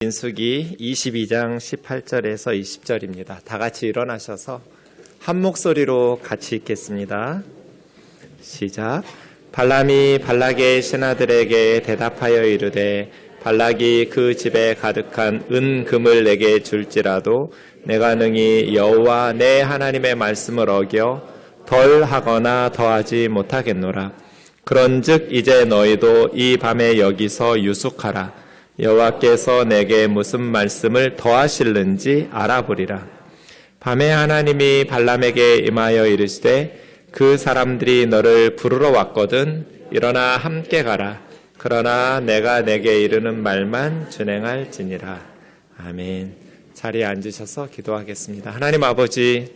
민수기 22장 18절에서 20절입니다. 다 같이 일어나셔서 한 목소리로 같이 읽겠습니다. 시작. 발람이 발락의 신하들에게 대답하여 이르되 발락이 그 집에 가득한 은 금을 내게 줄지라도 내가 능히 여호와 내 하나님의 말씀을 어겨 덜 하거나 더하지 못하겠노라. 그런즉 이제 너희도 이 밤에 여기서 유숙하라. 여호와께서 내게 무슨 말씀을 더하실는지 알아보리라. 밤에 하나님이 발람에게 임하여 이르시되 그 사람들이 너를 부르러 왔거든 일어나 함께 가라. 그러나 내가 내게 이르는 말만 준행할지니라. 아멘. 자리에 앉으셔서 기도하겠습니다. 하나님 아버지,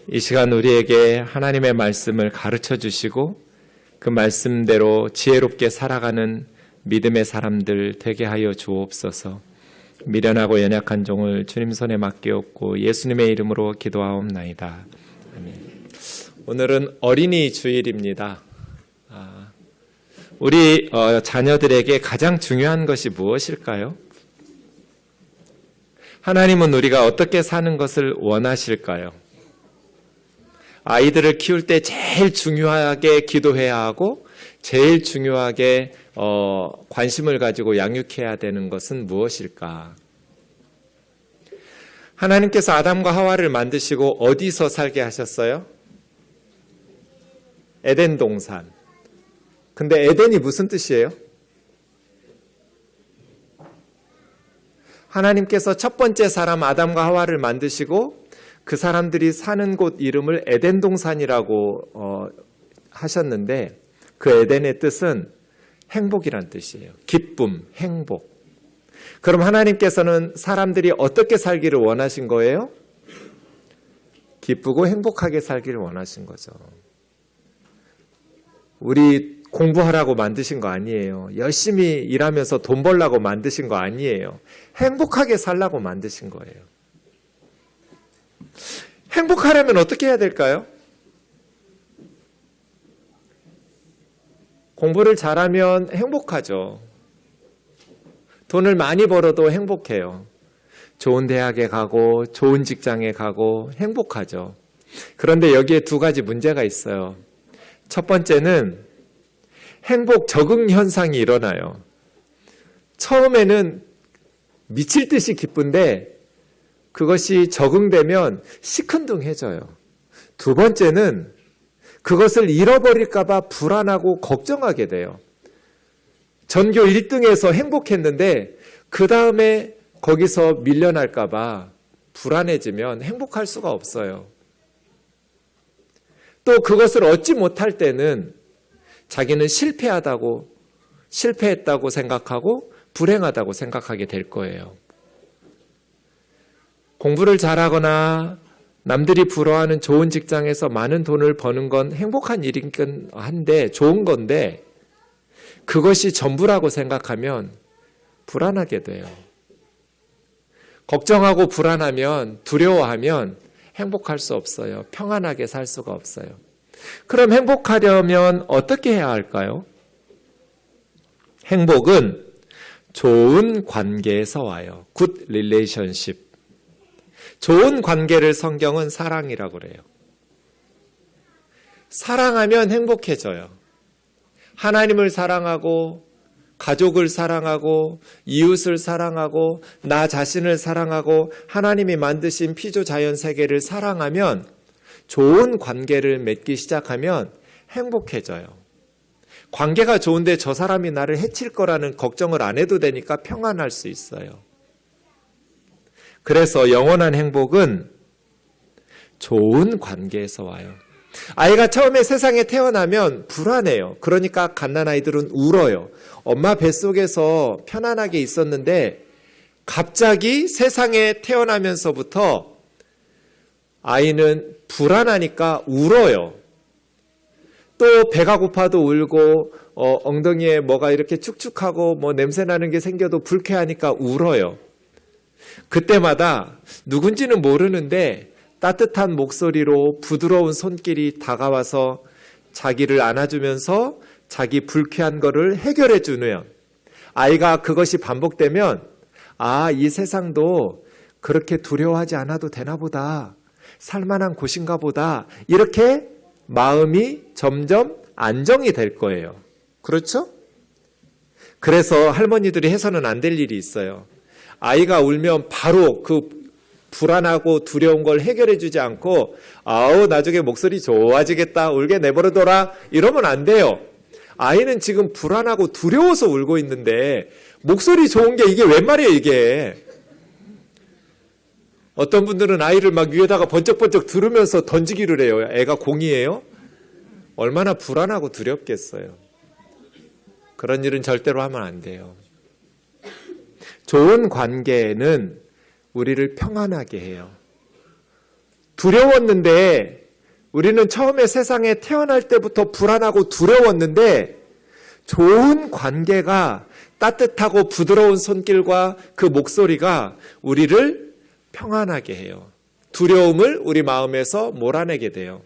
이 시간 우리에게 하나님의 말씀을 가르쳐 주시고 그 말씀대로 지혜롭게 살아가는 믿음의 사람들 되게 하여 주옵소서. 미련하고 연약한 종을 주님 손에 맡기옵고 예수님의 이름으로 기도하옵나이다. 아멘. 오늘은 어린이 주일입니다. 우리 자녀들에게 가장 중요한 것이 무엇일까요? 하나님은 우리가 어떻게 사는 것을 원하실까요? 아이들을 키울 때 제일 중요하게 기도해야 하고 제일 중요하게 관심을 가지고 양육해야 되는 것은 무엇일까? 하나님께서 아담과 하와를 만드시고 어디서 살게 하셨어요? 에덴 동산. 근데 에덴이 무슨 뜻이에요? 하나님께서 첫 번째 사람 아담과 하와를 만드시고 그 사람들이 사는 곳 이름을 에덴 동산이라고 하셨는데 그 에덴의 뜻은 행복이란 뜻이에요. 기쁨, 행복. 그럼 하나님께서는 사람들이 어떻게 살기를 원하신 거예요? 기쁘고 행복하게 살기를 원하신 거죠. 우리 공부하라고 만드신 거 아니에요. 열심히 일하면서 돈 벌라고 만드신 거 아니에요. 행복하게 살라고 만드신 거예요. 행복하려면 어떻게 해야 될까요? 공부를 잘하면 행복하죠. 돈을 많이 벌어도 행복해요. 좋은 대학에 가고 좋은 직장에 가고 행복하죠. 그런데 여기에 두 가지 문제가 있어요. 첫 번째는 행복 적응 현상이 일어나요. 처음에는 미칠 듯이 기쁜데 그것이 적응되면 시큰둥해져요. 두 번째는 그것을 잃어버릴까 봐 불안하고 걱정하게 돼요. 전교 1등에서 행복했는데 그 다음에 거기서 밀려날까 봐 불안해지면 행복할 수가 없어요. 또 그것을 얻지 못할 때는 자기는 실패했다고 생각하고 불행하다고 생각하게 될 거예요. 공부를 잘하거나 남들이 부러워하는 좋은 직장에서 많은 돈을 버는 건 행복한 일이긴 한데 좋은 건데 그것이 전부라고 생각하면 불안하게 돼요. 걱정하고 불안하면 두려워하면 행복할 수 없어요. 평안하게 살 수가 없어요. 그럼 행복하려면 어떻게 해야 할까요? 행복은 좋은 관계에서 와요. Good relationship. 좋은 관계를 성경은 사랑이라고 그래요. 사랑하면 행복해져요. 하나님을 사랑하고 가족을 사랑하고 이웃을 사랑하고 나 자신을 사랑하고 하나님이 만드신 피조자연 세계를 사랑하면 좋은 관계를 맺기 시작하면 행복해져요. 관계가 좋은데 저 사람이 나를 해칠 거라는 걱정을 안 해도 되니까 평안할 수 있어요. 그래서 영원한 행복은 좋은 관계에서 와요. 아이가 처음에 세상에 태어나면 불안해요. 그러니까 갓난아이들은 울어요. 엄마 뱃속에서 편안하게 있었는데 갑자기 세상에 태어나면서부터 아이는 불안하니까 울어요. 또 배가 고파도 울고 엉덩이에 뭐가 이렇게 축축하고 뭐 냄새 나는 게 생겨도 불쾌하니까 울어요. 그때마다 누군지는 모르는데 따뜻한 목소리로 부드러운 손길이 다가와서 자기를 안아주면서 자기 불쾌한 거를 해결해 주면 아이가 그것이 반복되면 아, 이 세상도 그렇게 두려워하지 않아도 되나 보다. 살만한 곳인가 보다. 이렇게 마음이 점점 안정이 될 거예요. 그렇죠? 그래서 할머니들이 해서는 안 될 일이 있어요. 아이가 울면 바로 그 불안하고 두려운 걸 해결해 주지 않고 아우 나중에 목소리 좋아지겠다 울게 내버려둬라 이러면 안 돼요. 아이는 지금 불안하고 두려워서 울고 있는데 목소리 좋은 게 이게 웬 말이에요 이게. 어떤 분들은 아이를 막 위에다가 번쩍번쩍 들으면서 던지기를 해요. 애가 공이에요? 얼마나 불안하고 두렵겠어요. 그런 일은 절대로 하면 안 돼요. 좋은 관계는 우리를 평안하게 해요. 두려웠는데 우리는 처음에 세상에 태어날 때부터 불안하고 두려웠는데 좋은 관계가 따뜻하고 부드러운 손길과 그 목소리가 우리를 평안하게 해요. 두려움을 우리 마음에서 몰아내게 돼요.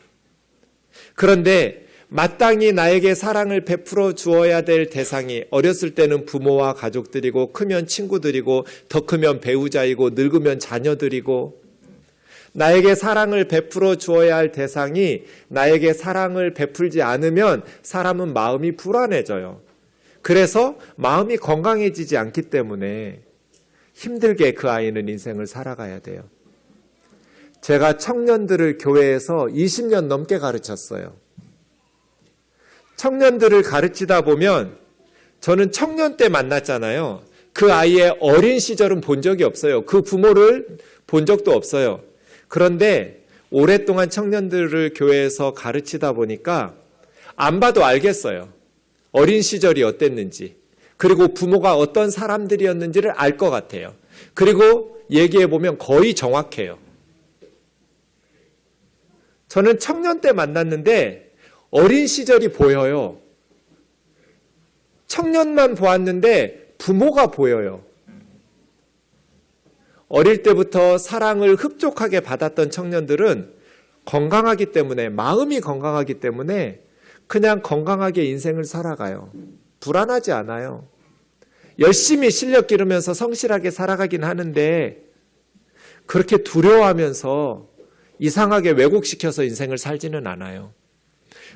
그런데 마땅히 나에게 사랑을 베풀어 주어야 될 대상이 어렸을 때는 부모와 가족들이고 크면 친구들이고 더 크면 배우자이고 늙으면 자녀들이고 나에게 사랑을 베풀어 주어야 할 대상이 나에게 사랑을 베풀지 않으면 사람은 마음이 불안해져요. 그래서 마음이 건강해지지 않기 때문에 힘들게 그 아이는 인생을 살아가야 돼요. 제가 청년들을 교회에서 20년 넘게 가르쳤어요. 청년들을 가르치다 보면 저는 청년 때 만났잖아요. 그 아이의 어린 시절은 본 적이 없어요. 그 부모를 본 적도 없어요. 그런데 오랫동안 청년들을 교회에서 가르치다 보니까 안 봐도 알겠어요. 어린 시절이 어땠는지. 그리고 부모가 어떤 사람들이었는지를 알 것 같아요. 그리고 얘기해 보면 거의 정확해요. 저는 청년 때 만났는데 어린 시절이 보여요. 청년만 보았는데 부모가 보여요. 어릴 때부터 사랑을 흡족하게 받았던 청년들은 건강하기 때문에, 마음이 건강하기 때문에 그냥 건강하게 인생을 살아가요. 불안하지 않아요. 열심히 실력 기르면서 성실하게 살아가긴 하는데 그렇게 두려워하면서 이상하게 왜곡시켜서 인생을 살지는 않아요.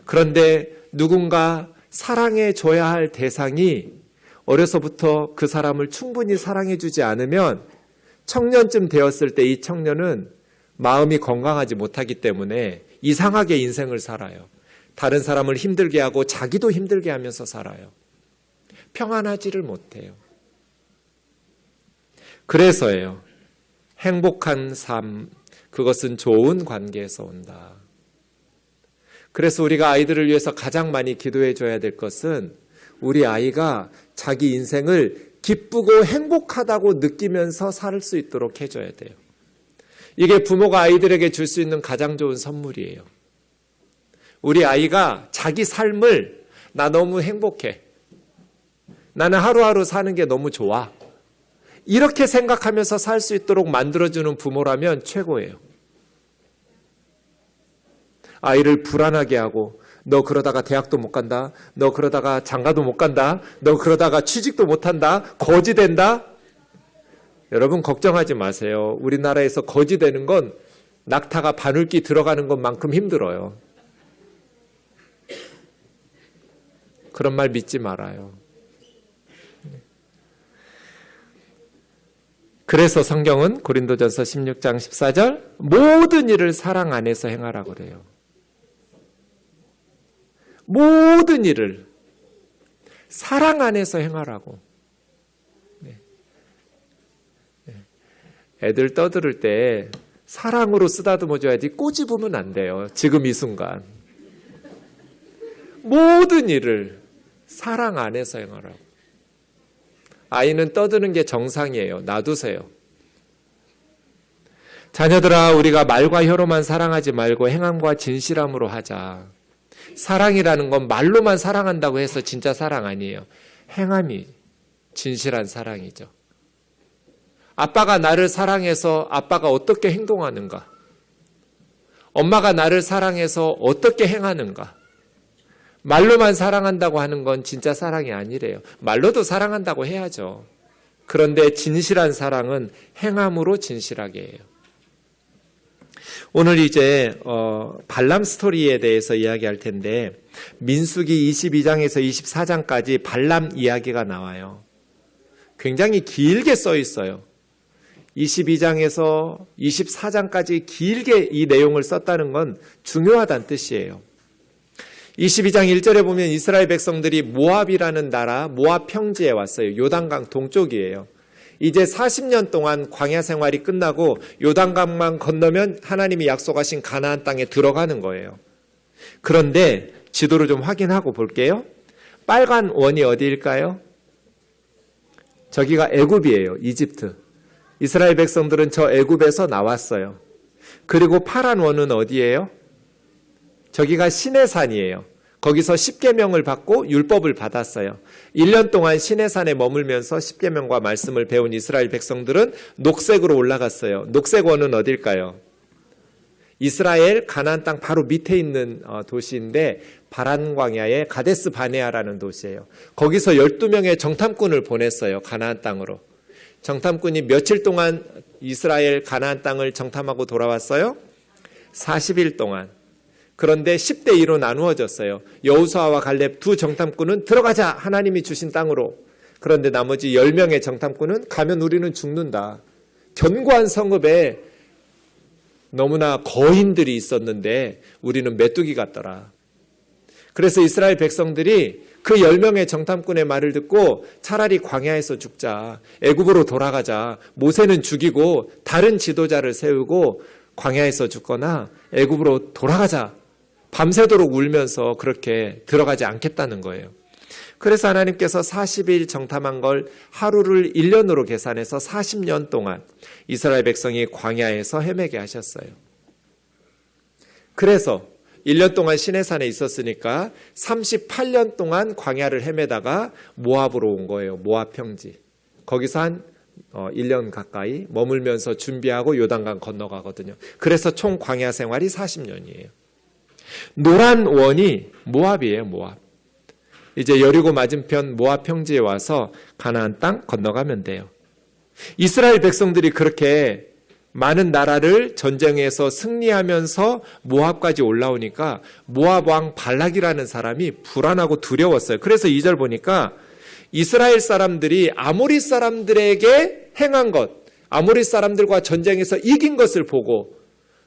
그런데 누군가 사랑해 줘야 할 대상이 어려서부터 그 사람을 충분히 사랑해 주지 않으면 청년쯤 되었을 때 이 청년은 마음이 건강하지 못하기 때문에 이상하게 인생을 살아요. 다른 사람을 힘들게 하고 자기도 힘들게 하면서 살아요. 평안하지를 못해요. 그래서예요. 행복한 삶, 그것은 좋은 관계에서 온다. 그래서 우리가 아이들을 위해서 가장 많이 기도해 줘야 될 것은 우리 아이가 자기 인생을 기쁘고 행복하다고 느끼면서 살 수 있도록 해줘야 돼요. 이게 부모가 아이들에게 줄 수 있는 가장 좋은 선물이에요. 우리 아이가 자기 삶을 나 너무 행복해. 나는 하루하루 사는 게 너무 좋아. 이렇게 생각하면서 살 수 있도록 만들어주는 부모라면 최고예요. 아이를 불안하게 하고 너 그러다가 대학도 못 간다. 너 그러다가 장가도 못 간다. 너 그러다가 취직도 못 한다. 거지 된다. 여러분 걱정하지 마세요. 우리나라에서 거지 되는 건 낙타가 바늘귀 들어가는 것만큼 힘들어요. 그런 말 믿지 말아요. 그래서 성경은 고린도전서 16장 14절 모든 일을 사랑 안에서 행하라고 그래요. 모든 일을 사랑 안에서 행하라고. 애들 떠들을 때 사랑으로 쓰다듬어줘야지 꼬집으면 안 돼요. 지금 이 순간. 모든 일을 사랑 안에서 행하라고. 아이는 떠드는 게 정상이에요. 놔두세요. 자녀들아, 우리가 말과 혀로만 사랑하지 말고 행함과 진실함으로 하자. 사랑이라는 건 말로만 사랑한다고 해서 진짜 사랑 아니에요. 행함이 진실한 사랑이죠. 아빠가 나를 사랑해서 아빠가 어떻게 행동하는가? 엄마가 나를 사랑해서 어떻게 행하는가? 말로만 사랑한다고 하는 건 진짜 사랑이 아니래요. 말로도 사랑한다고 해야죠. 그런데 진실한 사랑은 행함으로 진실하게 해요. 오늘 이제 발람 스토리에 대해서 이야기할 텐데 민수기 22장에서 24장까지 발람 이야기가 나와요. 굉장히 길게 써 있어요. 22장에서 24장까지 길게 이 내용을 썼다는 건 중요하다는 뜻이에요. 22장 1절에 보면 이스라엘 백성들이 모압이라는 나라, 모압 평지에 왔어요. 요단강 동쪽이에요. 이제 40년 동안 광야 생활이 끝나고 요단강만 건너면 하나님이 약속하신 가나안 땅에 들어가는 거예요. 그런데 지도를 좀 확인하고 볼게요. 빨간 원이 어디일까요? 저기가 애굽이에요. 이집트. 이스라엘 백성들은 저 애굽에서 나왔어요. 그리고 파란 원은 어디예요? 저기가 시내산이에요. 거기서 십계명을 받고 율법을 받았어요. 1년 동안 시내산에 머물면서 십계명과 말씀을 배운 이스라엘 백성들은 녹색으로 올라갔어요. 녹색 원은 어딜까요? 이스라엘 가나안 땅 바로 밑에 있는 도시인데 바란 광야의 가데스 바네아라는 도시예요. 거기서 12명의 정탐꾼을 보냈어요. 가나안 땅으로. 정탐꾼이 며칠 동안 이스라엘 가나안 땅을 정탐하고 돌아왔어요? 40일 동안. 그런데 10대 2로 나누어졌어요. 여호수아와 갈렙 두 정탐꾼은 들어가자, 하나님이 주신 땅으로. 그런데 나머지 10명의 정탐꾼은 가면 우리는 죽는다. 견고한 성읍에 너무나 거인들이 있었는데 우리는 메뚜기 같더라. 그래서 이스라엘 백성들이 그 10명의 정탐꾼의 말을 듣고 차라리 광야에서 죽자, 애굽으로 돌아가자, 모세는 죽이고 다른 지도자를 세우고 광야에서 죽거나 애굽으로 돌아가자, 밤새도록 울면서 그렇게 들어가지 않겠다는 거예요. 그래서 하나님께서 40일 정탐한 걸 하루를 1년으로 계산해서 40년 동안 이스라엘 백성이 광야에서 헤매게 하셨어요. 그래서 1년 동안 시내산에 있었으니까 38년 동안 광야를 헤매다가 모압으로 온 거예요. 모압 평지. 거기서 한 1년 가까이 머물면서 준비하고 요단강 건너가거든요. 그래서 총 광야 생활이 40년이에요. 노란 원이 모압이에요. 모압. 이제 여리고 맞은편 모압 평지에 와서 가나안 땅 건너가면 돼요. 이스라엘 백성들이 그렇게 많은 나라를 전쟁에서 승리하면서 모압까지 올라오니까 모압 왕 발락이라는 사람이 불안하고 두려웠어요. 그래서 2절 보니까 이스라엘 사람들이 아모리 사람들에게 행한 것, 아모리 사람들과 전쟁에서 이긴 것을 보고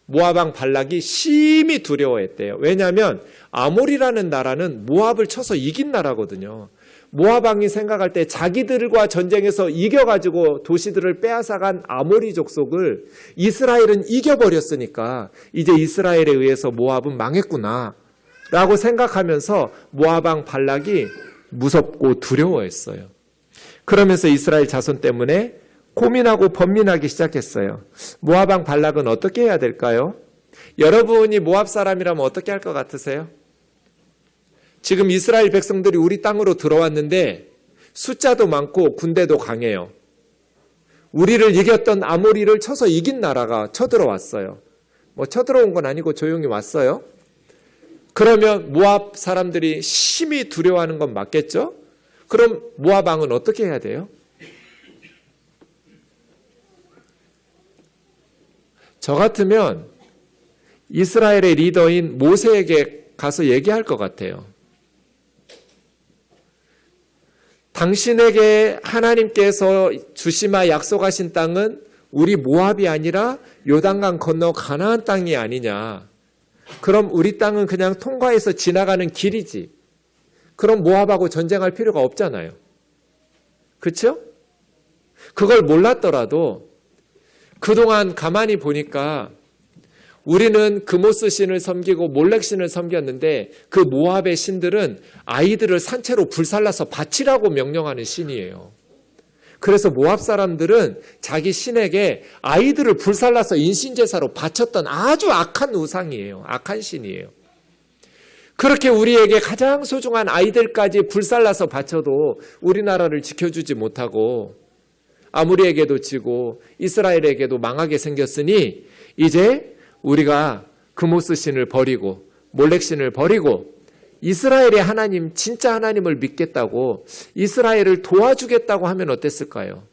모압 왕 발락이 심히 두려워했대요. 왜냐하면 아모리라는 나라는 모압을 쳐서 이긴 나라거든요. 모압 왕이 생각할 때 자기들과 전쟁에서 이겨가지고 도시들을 빼앗아간 아모리 족속을 이스라엘은 이겨버렸으니까 이제 이스라엘에 의해서 모압은 망했구나 라고 생각하면서 모압 왕 발락이 무섭고 두려워했어요. 그러면서 이스라엘 자손 때문에 고민하고 번민하기 시작했어요. 모압 왕 발락은 어떻게 해야 될까요? 여러분이 모압 사람이라면 어떻게 할 것 같으세요? 지금 이스라엘 백성들이 우리 땅으로 들어왔는데 숫자도 많고 군대도 강해요. 우리를 이겼던 아모리를 쳐서 이긴 나라가 쳐들어왔어요. 쳐들어온 건 아니고 조용히 왔어요. 그러면 모압 사람들이 심히 두려워하는 건 맞겠죠? 그럼 모압 왕은 어떻게 해야 돼요? 저 같으면 이스라엘의 리더인 모세에게 가서 얘기할 것 같아요. 당신에게 하나님께서 주시마 약속하신 땅은 우리 모압이 아니라 요단강 건너 가나안 땅이 아니냐. 그럼 우리 땅은 그냥 통과해서 지나가는 길이지. 그럼 모압하고 전쟁할 필요가 없잖아요. 그렇죠? 그걸 몰랐더라도 그동안 가만히 보니까 우리는 그모스 신을 섬기고 몰렉 신을 섬겼는데 그 모압의 신들은 아이들을 산채로 불살라서 바치라고 명령하는 신이에요. 그래서 모압 사람들은 자기 신에게 아이들을 불살라서 인신제사로 바쳤던 아주 악한 우상이에요. 악한 신이에요. 그렇게 우리에게 가장 소중한 아이들까지 불살라서 바쳐도 우리나라를 지켜주지 못하고 아무리에게도 지고 이스라엘에게도 망하게 생겼으니 이제 우리가 그모스 신을 버리고 몰렉 신을 버리고 이스라엘의 하나님, 진짜 하나님을 믿겠다고 이스라엘을 도와주겠다고 하면 어땠을까요?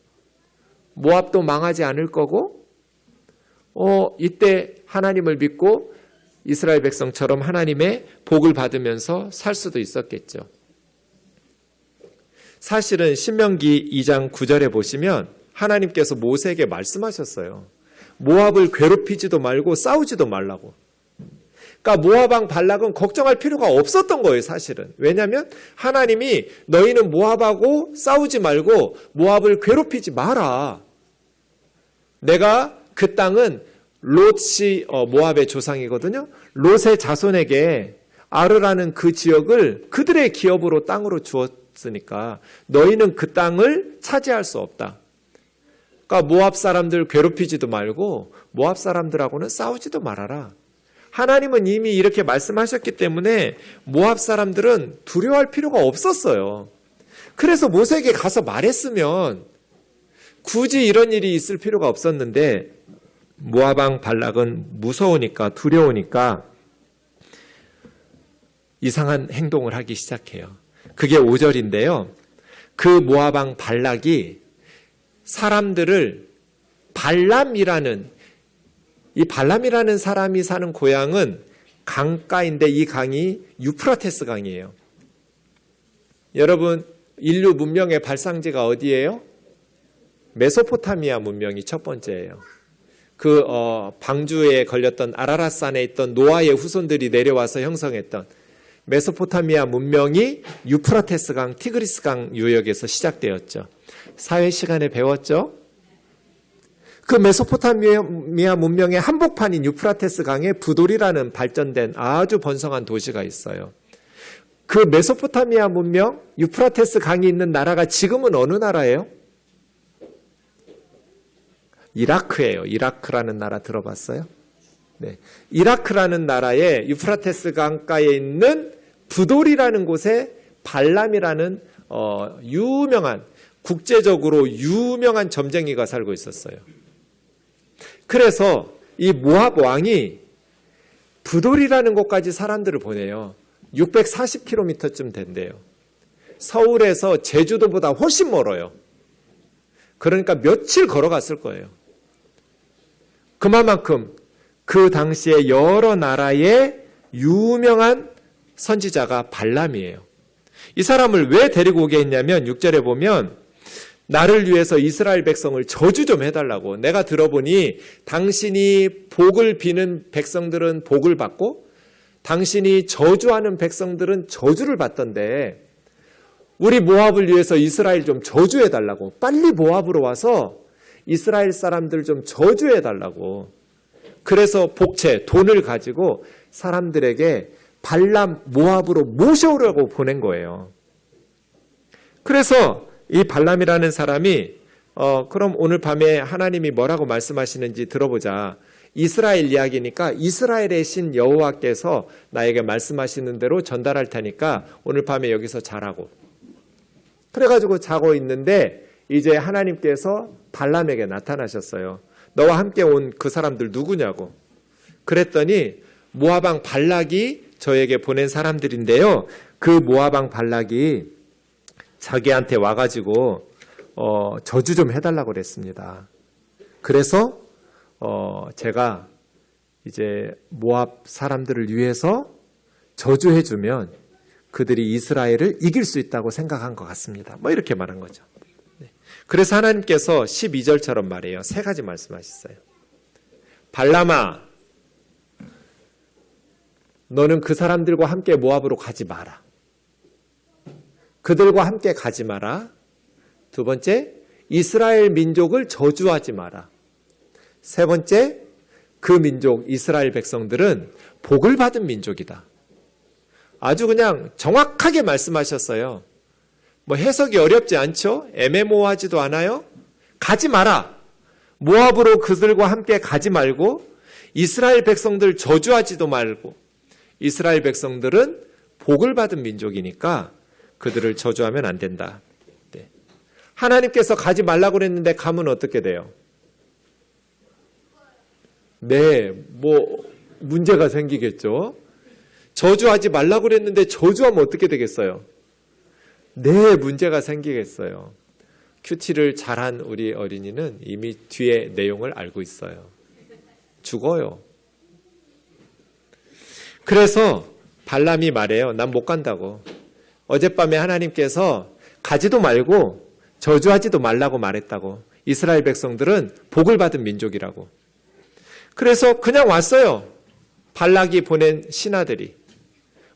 모압도 망하지 않을 거고, 이때 하나님을 믿고 이스라엘 백성처럼 하나님의 복을 받으면서 살 수도 있었겠죠. 사실은 신명기 2장 9절에 보시면 하나님께서 모세에게 말씀하셨어요. 모압을 괴롭히지도 말고 싸우지도 말라고. 그러니까 모압 왕 발락은 걱정할 필요가 없었던 거예요, 사실은. 왜냐하면 하나님이 너희는 모압하고 싸우지 말고 모압을 괴롭히지 마라. 내가 그 땅은 롯이 모압의 조상이거든요. 롯의 자손에게 아르라는 그 지역을 그들의 기업으로 땅으로 주었으니까 너희는 그 땅을 차지할 수 없다. 그러니까 모압 사람들 괴롭히지도 말고 모압 사람들하고는 싸우지도 말아라. 하나님은 이미 이렇게 말씀하셨기 때문에 모압 사람들은 두려워할 필요가 없었어요. 그래서 모세에게 가서 말했으면 굳이 이런 일이 있을 필요가 없었는데 모압 왕 발락은 무서우니까 두려우니까 이상한 행동을 하기 시작해요. 그게 5절인데요. 그 모압 왕 발락이 사람들을 발람이라는 이 발람이라는 사람이 사는 고향은 강가인데 이 강이 유프라테스 강이에요. 여러분, 인류 문명의 발상지가 어디예요? 메소포타미아 문명이 첫 번째예요. 그 방주에 걸렸던 아라랏산에 있던 노아의 후손들이 내려와서 형성했던 메소포타미아 문명이 유프라테스 강, 티그리스 강 유역에서 시작되었죠. 사회 시간에 배웠죠? 그 메소포타미아 문명의 한복판인 유프라테스 강에 부돌이라는 발전된 아주 번성한 도시가 있어요. 그 메소포타미아 문명, 유프라테스 강이 있는 나라가 지금은 어느 나라예요? 이라크예요. 이라크라는 나라 들어봤어요? 네. 이라크라는 나라에 유프라테스 강가에 있는 부돌이라는 곳에 발람이라는 유명한, 국제적으로 유명한 점쟁이가 살고 있었어요. 그래서 이 모압 왕이 부돌이라는 곳까지 사람들을 보내요. 640km쯤 된대요. 서울에서 제주도보다 훨씬 멀어요. 그러니까 며칠 걸어갔을 거예요. 그만큼 그 당시에 여러 나라의 유명한 선지자가 발람이에요. 이 사람을 왜 데리고 오게 했냐면 6절에 보면 나를 위해서 이스라엘 백성을 저주 좀 해달라고. 내가 들어보니 당신이 복을 비는 백성들은 복을 받고 당신이 저주하는 백성들은 저주를 받던데 우리 모압을 위해서 이스라엘 좀 저주해달라고. 빨리 모압으로 와서 이스라엘 사람들 좀 저주해달라고. 그래서 복채, 돈을 가지고 사람들에게 발람 모압으로 모셔오려고 보낸 거예요. 그래서 이 발람이라는 사람이 그럼 오늘 밤에 하나님이 뭐라고 말씀하시는지 들어보자. 이스라엘 이야기니까 이스라엘의 신 여호와께서 나에게 말씀하시는 대로 전달할 테니까 오늘 밤에 여기서 자라고. 그래가지고 자고 있는데 이제 하나님께서 발람에게 나타나셨어요. 너와 함께 온 그 사람들 누구냐고. 그랬더니 모압 왕 발락이 저에게 보낸 사람들인데요. 그 모압 왕 발락이 자기한테 와가지고 저주 좀 해달라고 그랬습니다. 그래서 제가 이제 모압 사람들을 위해서 저주해주면 그들이 이스라엘을 이길 수 있다고 생각한 것 같습니다. 뭐 이렇게 말한 거죠. 그래서 하나님께서 12절처럼 말해요. 세 가지 말씀하셨어요. 발람아, 너는 그 사람들과 함께 모압으로 가지 마라. 그들과 함께 가지 마라. 두 번째, 이스라엘 민족을 저주하지 마라. 세 번째, 그 민족 이스라엘 백성들은 복을 받은 민족이다. 아주 그냥 정확하게 말씀하셨어요. 뭐 해석이 어렵지 않죠? 애매모호하지도 않아요? 가지 마라. 모압으로 그들과 함께 가지 말고 이스라엘 백성들 저주하지도 말고 이스라엘 백성들은 복을 받은 민족이니까 그들을 저주하면 안 된다. 네. 하나님께서 가지 말라고 그랬는데 가면 어떻게 돼요? 네, 뭐 문제가 생기겠죠. 저주하지 말라고 그랬는데 저주하면 어떻게 되겠어요? 네, 문제가 생기겠어요. 큐티를 잘한 우리 어린이는 이미 뒤에 내용을 알고 있어요. 죽어요. 그래서 발람이 말해요. 난 못 간다고. 어젯밤에 하나님께서 가지도 말고 저주하지도 말라고 말했다고. 이스라엘 백성들은 복을 받은 민족이라고. 그래서 그냥 왔어요. 발락이 보낸 신하들이.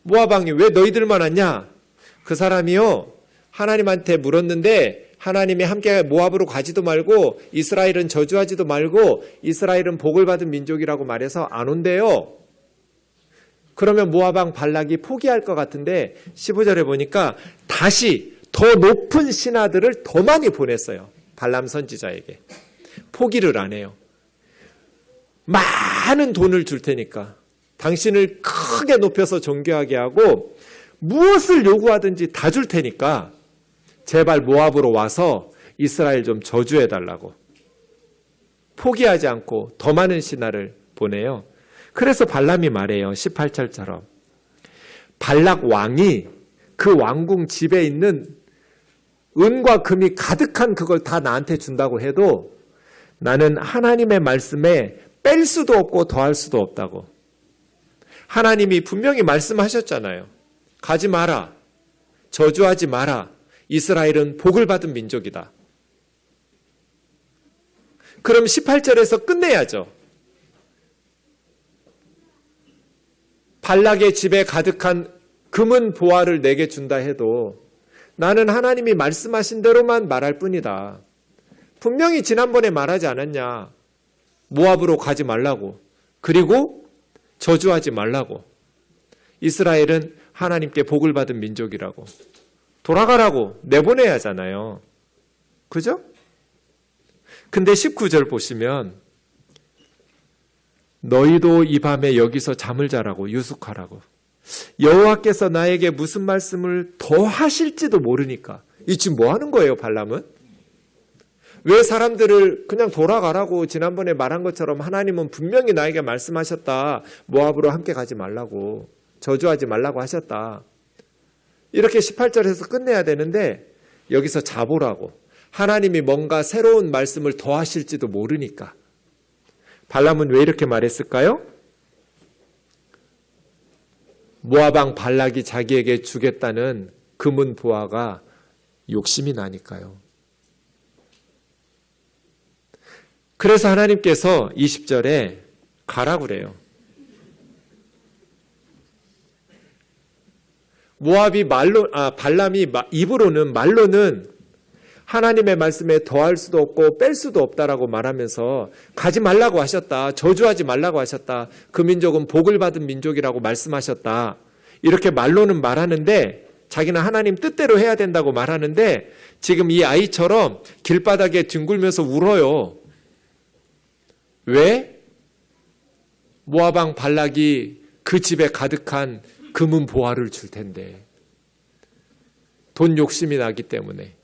모압 왕이 왜 너희들만 왔냐? 그 사람이요, 하나님한테 물었는데 하나님이 함께 모압으로 가지도 말고 이스라엘은 저주하지도 말고 이스라엘은 복을 받은 민족이라고 말해서 안 온대요. 그러면 모압 왕 발락이 포기할 것 같은데 15절에 보니까 다시 더 높은 신하들을 더 많이 보냈어요. 발람 선지자에게. 포기를 안 해요. 많은 돈을 줄 테니까 당신을 크게 높여서 존귀하게 하고 무엇을 요구하든지 다 줄 테니까 제발 모압으로 와서 이스라엘 좀 저주해달라고. 포기하지 않고 더 많은 신하를 보내요. 그래서 발람이 말해요. 18절처럼. 발락 왕이 그 왕궁 집에 있는 은과 금이 가득한 그걸 다 나한테 준다고 해도 나는 하나님의 말씀에 뺄 수도 없고 더할 수도 없다고. 하나님이 분명히 말씀하셨잖아요. 가지 마라. 저주하지 마라. 이스라엘은 복을 받은 민족이다. 그럼 18절에서 끝내야죠. 발락의 집에 가득한 금은 보화를 내게 준다 해도 나는 하나님이 말씀하신 대로만 말할 뿐이다. 분명히 지난번에 말하지 않았냐. 모압으로 가지 말라고. 그리고 저주하지 말라고. 이스라엘은 하나님께 복을 받은 민족이라고. 돌아가라고 내보내야 하잖아요. 그죠? 근데 19절 보시면 너희도 이 밤에 여기서 잠을 자라고 유숙하라고. 여호와께서 나에게 무슨 말씀을 더 하실지도 모르니까. 이 지금 뭐 하는 거예요, 발람은? 왜 사람들을 그냥 돌아가라고 지난번에 말한 것처럼 하나님은 분명히 나에게 말씀하셨다. 모압으로 함께 가지 말라고. 저주하지 말라고 하셨다. 이렇게 18절에서 끝내야 되는데 여기서 자보라고. 하나님이 뭔가 새로운 말씀을 더 하실지도 모르니까. 발람은 왜 이렇게 말했을까요? 모압 왕 발락이 자기에게 주겠다는 금은 보화가 욕심이 나니까요. 그래서 하나님께서 20절에 가라고 그래요. 발람이 입으로는 말로는 하나님의 말씀에 더할 수도 없고 뺄 수도 없다라고 말하면서 가지 말라고 하셨다. 저주하지 말라고 하셨다. 그 민족은 복을 받은 민족이라고 말씀하셨다. 이렇게 말로는 말하는데 자기는 하나님 뜻대로 해야 된다고 말하는데 지금 이 아이처럼 길바닥에 뒹굴면서 울어요. 왜? 모압 왕 발락이 그 집에 가득한 금은 보화를 줄 텐데. 돈 욕심이 나기 때문에.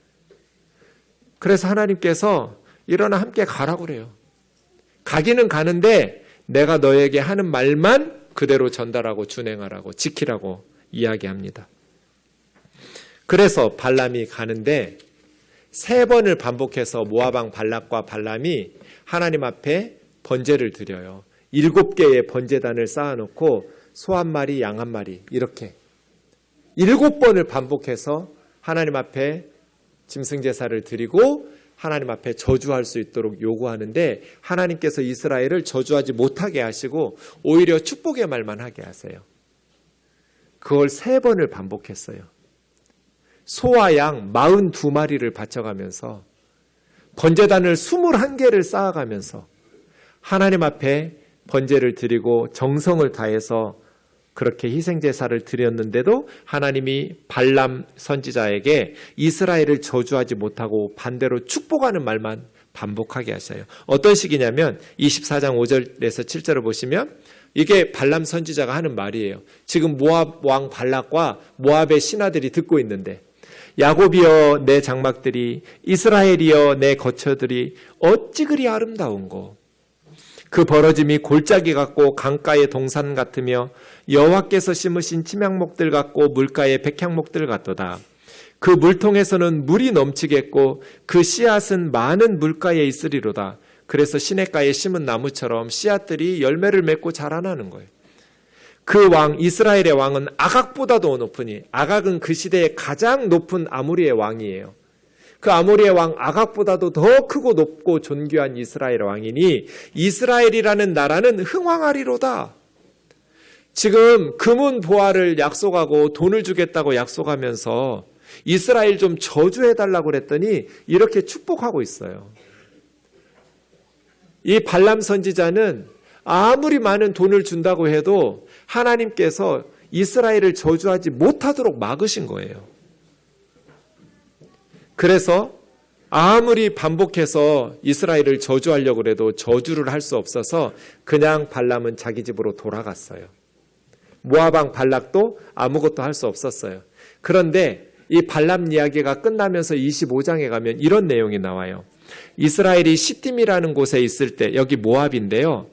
그래서 하나님께서 일어나 함께 가라고 그래요. 가기는 가는데 내가 너에게 하는 말만 그대로 전달하고 준행하라고 지키라고 이야기합니다. 그래서 발람이 가는데 3번을 반복해서 모압 왕 발락과 발람이 하나님 앞에 번제를 드려요. 7개의 번제단을 쌓아놓고 소 한 마리, 양 한 마리 이렇게 7번을 반복해서 하나님 앞에 짐승제사를 드리고 하나님 앞에 저주할 수 있도록 요구하는데 하나님께서 이스라엘을 저주하지 못하게 하시고 오히려 축복의 말만 하게 하세요. 그걸 3번을 반복했어요. 소와 양 42마리를 바쳐가면서 번제단을 21개를 쌓아가면서 하나님 앞에 번제를 드리고 정성을 다해서 그렇게 희생제사를 드렸는데도 하나님이 발람 선지자에게 이스라엘을 저주하지 못하고 반대로 축복하는 말만 반복하게 하셔요. 어떤 식이냐면 24장 5절에서 7절을 보시면 이게 발람 선지자가 하는 말이에요. 지금 모압 왕 발락과 모압의 신하들이 듣고 있는데 야곱이여 내 장막들이 이스라엘이여 내 거처들이 어찌 그리 아름다운고 그 벌어짐이 골짜기 같고 강가의 동산 같으며 여호와께서 심으신 침향목들 같고 물가의 백향목들 같도다. 그 물통에서는 물이 넘치겠고 그 씨앗은 많은 물가에 있으리로다. 그래서 시냇가에 심은 나무처럼 씨앗들이 열매를 맺고 자라나는 거예요. 그 왕, 이스라엘의 왕은 아각보다도 높으니, 아각은 그 시대의 가장 높은 아모리의 왕이에요. 그 아모리의 왕 아각보다도 더 크고 높고 존귀한 이스라엘 왕이니 이스라엘이라는 나라는 흥왕하리로다. 지금 금은 보화를 약속하고 돈을 주겠다고 약속하면서 이스라엘 좀 저주해달라고 그랬더니 이렇게 축복하고 있어요. 이 발람 선지자는 아무리 많은 돈을 준다고 해도 하나님께서 이스라엘을 저주하지 못하도록 막으신 거예요. 그래서 아무리 반복해서 이스라엘을 저주하려고 해도 저주를 할 수 없어서 그냥 발람은 자기 집으로 돌아갔어요. 모압 왕 발락도 아무것도 할 수 없었어요. 그런데 이 발람 이야기가 끝나면서 25장에 가면 이런 내용이 나와요. 이스라엘이 시딤이라는 곳에 있을 때, 여기 모압인데요.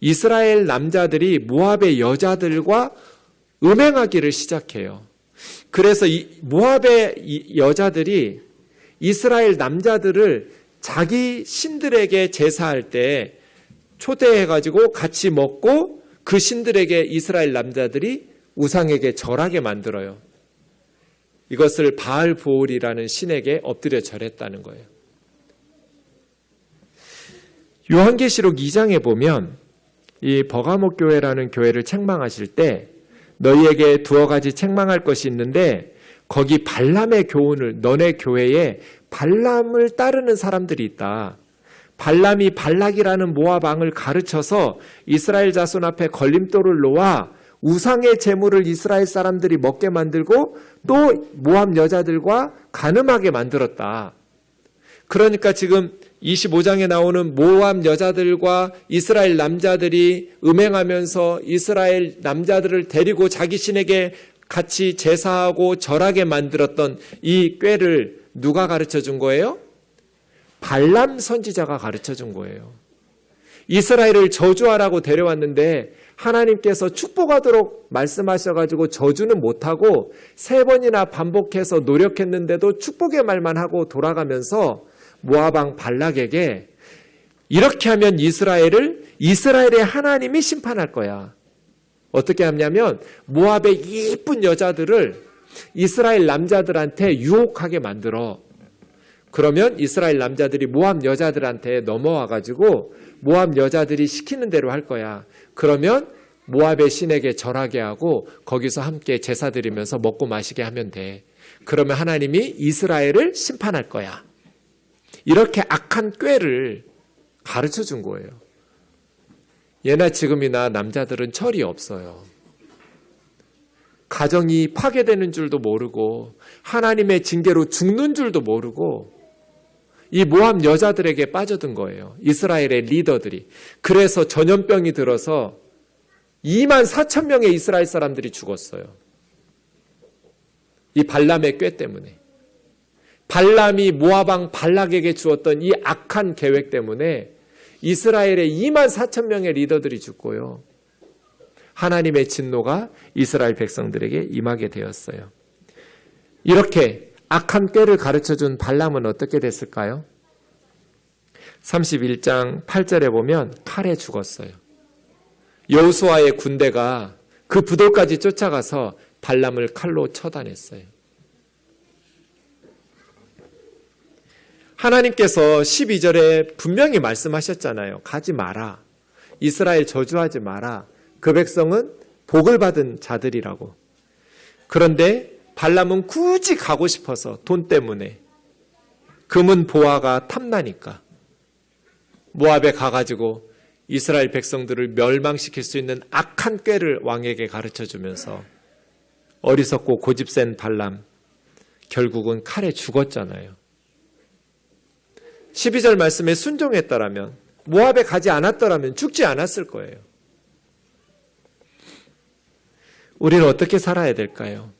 이스라엘 남자들이 모압의 여자들과 음행하기를 시작해요. 그래서 모압의 여자들이 이스라엘 남자들을 자기 신들에게 제사할 때 초대해가지고 같이 먹고 그 신들에게 이스라엘 남자들이 우상에게 절하게 만들어요. 이것을 바알 보올이라는 신에게 엎드려 절했다는 거예요. 요한계시록 2장에 보면 이 버가모 교회라는 교회를 책망하실 때 너희에게 두어 가지 책망할 것이 있는데 거기 발람의 교훈을, 너네 교회에 발람을 따르는 사람들이 있다. 발람이 발락이라는 모압 왕을 가르쳐서 이스라엘 자손 앞에 걸림돌을 놓아 우상의 제물을 이스라엘 사람들이 먹게 만들고 또 모압 여자들과 간음하게 만들었다. 그러니까 지금 25장에 나오는 모압 여자들과 이스라엘 남자들이 음행하면서 이스라엘 남자들을 데리고 자기 신에게 같이 제사하고 절하게 만들었던 이 꾀를 누가 가르쳐 준 거예요? 발람 선지자가 가르쳐 준 거예요. 이스라엘을 저주하라고 데려왔는데 하나님께서 축복하도록 말씀하셔가지고 저주는 못하고 3번이나 반복해서 노력했는데도 축복의 말만 하고 돌아가면서 모압 왕 발락에게 이렇게 하면 이스라엘의 하나님이 심판할 거야. 어떻게 하냐면 모압의 이쁜 여자들을 이스라엘 남자들한테 유혹하게 만들어. 그러면 이스라엘 남자들이 모압 여자들한테 넘어와가지고 모압 여자들이 시키는 대로 할 거야. 그러면 모압의 신에게 절하게 하고 거기서 함께 제사 드리면서 먹고 마시게 하면 돼. 그러면 하나님이 이스라엘을 심판할 거야. 이렇게 악한 꾀를 가르쳐 준 거예요. 예나 지금이나 남자들은 철이 없어요. 가정이 파괴되는 줄도 모르고 하나님의 징계로 죽는 줄도 모르고 이 모압 여자들에게 빠져든 거예요. 이스라엘의 리더들이. 그래서 전염병이 들어서 24,000명의 이스라엘 사람들이 죽었어요. 이 발람의 꾀 때문에. 발람이 모압 왕 발락에게 주었던 이 악한 계획 때문에 이스라엘의 24,000명의 리더들이 죽고요. 하나님의 진노가 이스라엘 백성들에게 임하게 되었어요. 이렇게 악한 꾀를 가르쳐준 발람은 어떻게 됐을까요? 31장 8절에 보면 칼에 죽었어요. 여호수아의 군대가 그 부돌까지 쫓아가서 발람을 칼로 처단했어요. 하나님께서 12절에 분명히 말씀하셨잖아요. 가지 마라. 이스라엘 저주하지 마라. 그 백성은 복을 받은 자들이라고. 그런데 발람은 굳이 가고 싶어서 돈 때문에 금은 보화가 탐나니까 모압에 가가지고 이스라엘 백성들을 멸망시킬 수 있는 악한 꾀를 왕에게 가르쳐주면서 어리석고 고집센 발람 결국은 칼에 죽었잖아요. 12절 말씀에 순종했더라면 모압에 가지 않았더라면 죽지 않았을 거예요. 우리는 어떻게 살아야 될까요?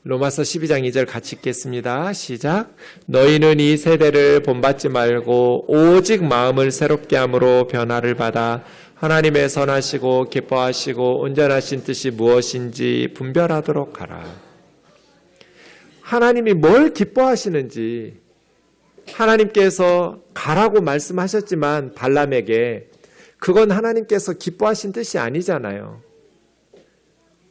로마서 12장 2절 같이 읽겠습니다. 시작. 너희는 이 세대를 본받지 말고 오직 마음을 새롭게 함으로 변화를 받아 하나님의 선하시고 기뻐하시고 온전하신 뜻이 무엇인지 분별하도록 하라. 하나님이 뭘 기뻐하시는지, 하나님께서 가라고 말씀하셨지만 발람에게 그건 하나님께서 기뻐하신 뜻이 아니잖아요.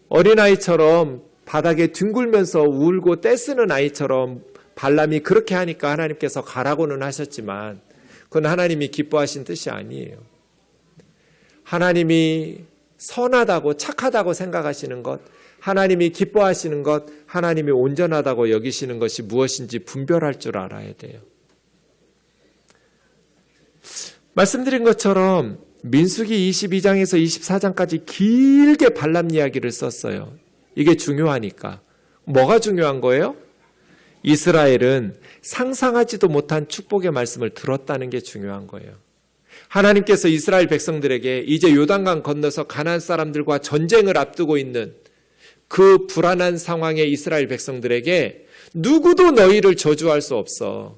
어린아이처럼 바닥에 뒹굴면서 울고 떼쓰는 아이처럼 발람이 그렇게 하니까 하나님께서 가라고는 하셨지만 그건 하나님이 기뻐하신 뜻이 아니에요. 하나님이 선하다고 착하다고 생각하시는 것, 하나님이 기뻐하시는 것, 하나님이 온전하다고 여기시는 것이 무엇인지 분별할 줄 알아야 돼요. 말씀드린 것처럼 민수기 22장에서 24장까지 길게 발람 이야기를 썼어요. 이게 중요하니까. 뭐가 중요한 거예요? 이스라엘은 상상하지도 못한 축복의 말씀을 들었다는 게 중요한 거예요. 하나님께서 이스라엘 백성들에게 이제 요단강 건너서 가나안 사람들과 전쟁을 앞두고 있는 그 불안한 상황의 이스라엘 백성들에게 누구도 너희를 저주할 수 없어.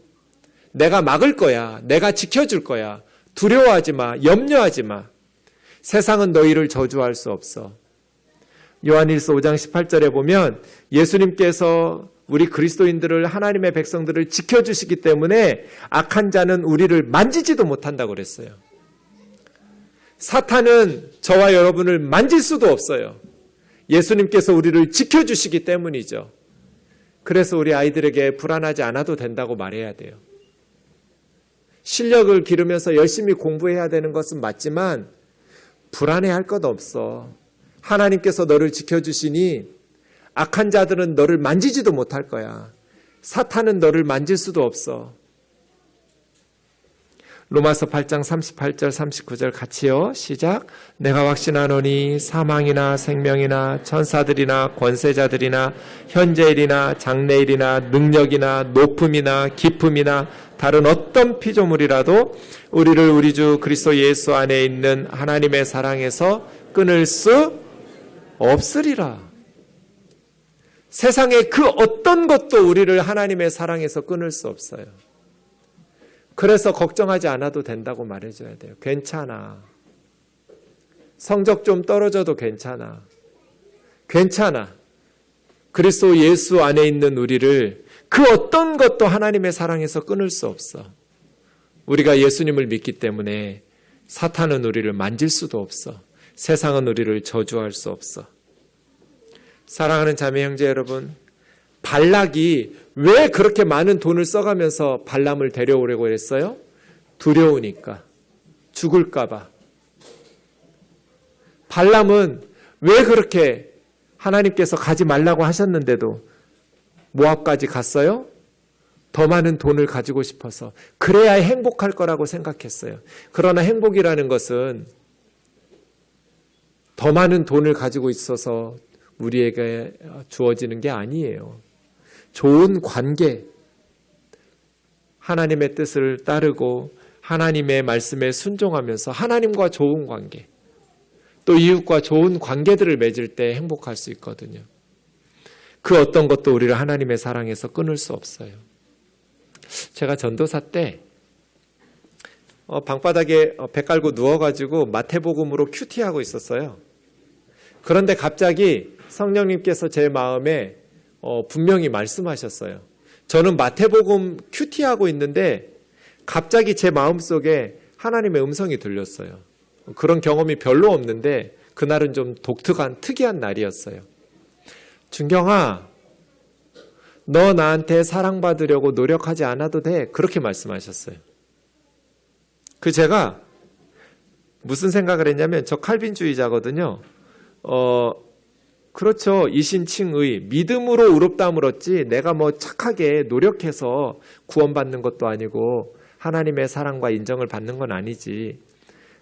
내가 막을 거야. 내가 지켜줄 거야. 두려워하지 마. 염려하지 마. 세상은 너희를 저주할 수 없어. 요한일서 5장 18절에 보면 예수님께서 우리 그리스도인들을, 하나님의 백성들을 지켜주시기 때문에 악한 자는 우리를 만지지도 못한다고 그랬어요. 사탄은 저와 여러분을 만질 수도 없어요. 예수님께서 우리를 지켜주시기 때문이죠. 그래서 우리 아이들에게 불안하지 않아도 된다고 말해야 돼요. 실력을 기르면서 열심히 공부해야 되는 것은 맞지만 불안해할 것 없어. 하나님께서 너를 지켜주시니 악한 자들은 너를 만지지도 못할 거야. 사탄은 너를 만질 수도 없어. 로마서 8장 38절 39절 같이요. 시작. 내가 확신하노니 사망이나 생명이나 천사들이나 권세자들이나 현재일이나 장래일이나 능력이나 높음이나 깊음이나 다른 어떤 피조물이라도 우리를 우리 주 그리스도 예수 안에 있는 하나님의 사랑에서 끊을 수 없으리라. 세상의 그 어떤 것도 우리를 하나님의 사랑에서 끊을 수 없어요. 그래서 걱정하지 않아도 된다고 말해줘야 돼요. 괜찮아. 성적 좀 떨어져도 괜찮아. 괜찮아. 그리스도 예수 안에 있는 우리를 그 어떤 것도 하나님의 사랑에서 끊을 수 없어. 우리가 예수님을 믿기 때문에 사탄은 우리를 만질 수도 없어. 세상은 우리를 저주할 수 없어. 사랑하는 자매 형제 여러분, 발락이 왜 그렇게 많은 돈을 써가면서 발람을 데려오려고 했어요? 두려우니까. 죽을까 봐. 발람은 왜 그렇게 하나님께서 가지 말라고 하셨는데도 모압까지 갔어요? 더 많은 돈을 가지고 싶어서. 그래야 행복할 거라고 생각했어요. 그러나 행복이라는 것은 더 많은 돈을 가지고 있어서 우리에게 주어지는 게 아니에요. 좋은 관계, 하나님의 뜻을 따르고 하나님의 말씀에 순종하면서 하나님과 좋은 관계, 또 이웃과 좋은 관계들을 맺을 때 행복할 수 있거든요. 그 어떤 것도 우리를 하나님의 사랑에서 끊을 수 없어요. 제가 전도사 때 방바닥에 배 깔고 누워가지고 마태복음으로 큐티하고 있었어요. 그런데 갑자기 성령님께서 제 마음에 분명히 말씀하셨어요. 저는 마태복음 큐티하고 있는데 갑자기 제 마음속에 하나님의 음성이 들렸어요. 그런 경험이 별로 없는데 그날은 좀 독특한 특이한 날이었어요. 준경아, 너 나한테 사랑받으려고 노력하지 않아도 돼. 그렇게 말씀하셨어요. 제가 무슨 생각을 했냐면 저 칼빈주의자거든요. 그렇죠. 이신칭의, 믿음으로 의롭다함을 얻지 내가 뭐 착하게 노력해서 구원받는 것도 아니고 하나님의 사랑과 인정을 받는 건 아니지.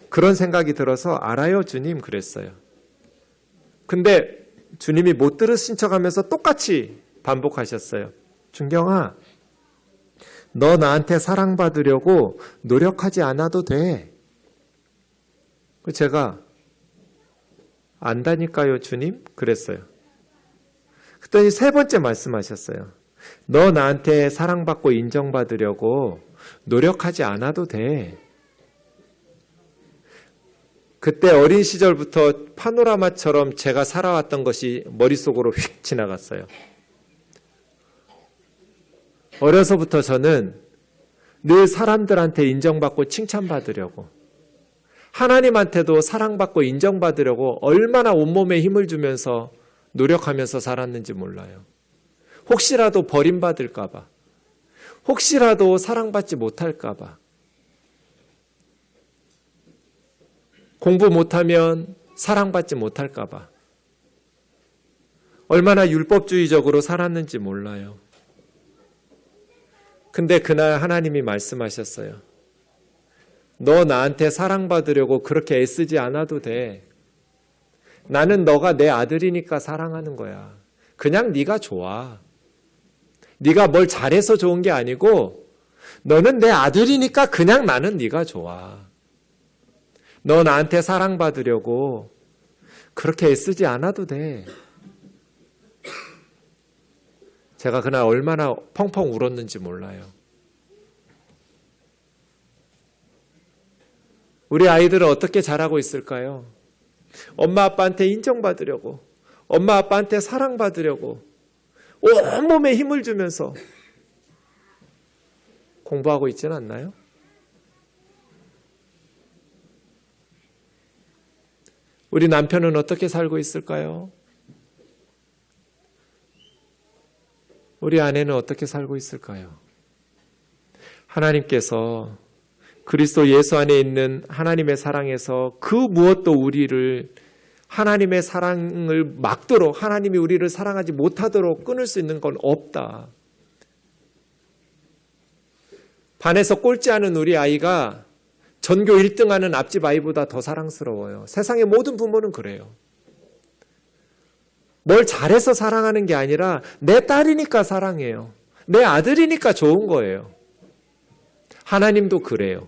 그런 생각이 들어서 알아요 주님 그랬어요. 근데 주님이 못 들으신 척하면서 똑같이 반복하셨어요. 준경아, 너 나한테 사랑받으려고 노력하지 않아도 돼. 제가 안다니까요 주님? 그랬어요. 그랬더니 세 번째 말씀하셨어요. 너 나한테 사랑받고 인정받으려고 노력하지 않아도 돼. 그때 어린 시절부터 파노라마처럼 제가 살아왔던 것이 머릿속으로 휙 지나갔어요. 어려서부터 저는 늘 사람들한테 인정받고 칭찬받으려고, 하나님한테도 사랑받고 인정받으려고 얼마나 온몸에 힘을 주면서 노력하면서 살았는지 몰라요. 혹시라도 버림받을까 봐, 혹시라도 사랑받지 못할까 봐, 공부 못하면 사랑받지 못할까 봐 얼마나 율법주의적으로 살았는지 몰라요. 근데 그날 하나님이 말씀하셨어요. 너 나한테 사랑받으려고 그렇게 애쓰지 않아도 돼. 나는 너가 내 아들이니까 사랑하는 거야. 그냥 네가 좋아. 네가 뭘 잘해서 좋은 게 아니고 너는 내 아들이니까 그냥 나는 네가 좋아. 너 나한테 사랑받으려고 그렇게 애쓰지 않아도 돼. 제가 그날 얼마나 펑펑 울었는지 몰라요. 우리 아이들은 어떻게 자라고 있을까요? 엄마 아빠한테 인정받으려고, 엄마 아빠한테 사랑받으려고 온몸에 힘을 주면서 공부하고 있지는 않나요? 우리 남편은 어떻게 살고 있을까요? 우리 아내는 어떻게 살고 있을까요? 하나님께서 그리스도 예수 안에 있는 하나님의 사랑에서 그 무엇도 우리를 하나님의 사랑을 막도록, 하나님이 우리를 사랑하지 못하도록 끊을 수 있는 건 없다. 반에서 꼴찌하는 우리 아이가 전교 1등하는 앞집 아이보다 더 사랑스러워요. 세상의 모든 부모는 그래요. 뭘 잘해서 사랑하는 게 아니라 내 딸이니까 사랑해요. 내 아들이니까 좋은 거예요. 하나님도 그래요.